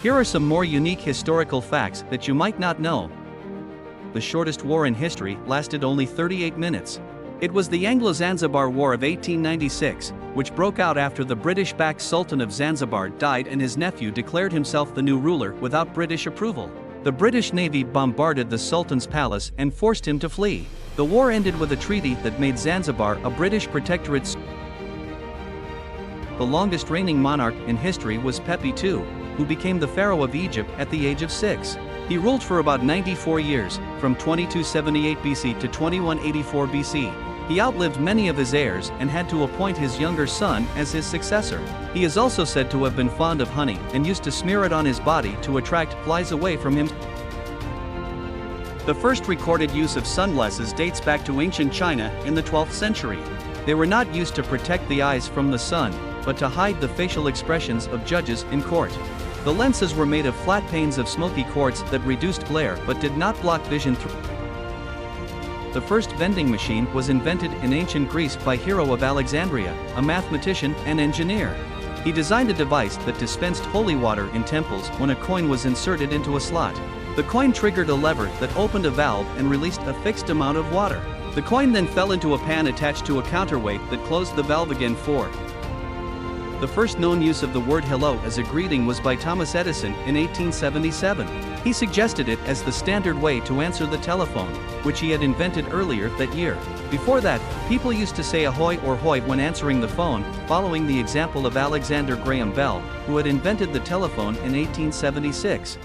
Here are some more unique historical facts that you might not know. The shortest war in history lasted only 38 minutes. It was the Anglo-Zanzibar War of 1896, which broke out after the British-backed Sultan of Zanzibar died and his nephew declared himself the new ruler without British approval. The British Navy bombarded the Sultan's palace and forced him to flee. The war ended with a treaty that made Zanzibar a British protectorate. The longest reigning monarch in history was Pepi II, who became the pharaoh of Egypt at the age of 6. He ruled for about 94 years, from 2278 BC to 2184 BC. He outlived many of his heirs and had to appoint his younger son as his successor. He is also said to have been fond of honey and used to smear it on his body to attract flies away from him. The first recorded use of sunglasses dates back to ancient China in the 12th century. They were not used to protect the eyes from the sun, but to hide the facial expressions of judges in court. The lenses were made of flat panes of smoky quartz that reduced glare but did not block vision through. The first vending machine was invented in ancient Greece by Hero of Alexandria, a mathematician and engineer. He designed a device that dispensed holy water in temples when a coin was inserted into a slot. The coin triggered a lever that opened a valve and released a fixed amount of water. The coin then fell into a pan attached to a counterweight that closed the valve again. The first known use of the word hello as a greeting was by Thomas Edison in 1877. He suggested it as the standard way to answer the telephone, which he had invented earlier that year. Before that, people used to say ahoy or hoy when answering the phone, following the example of Alexander Graham Bell, who had invented the telephone in 1876.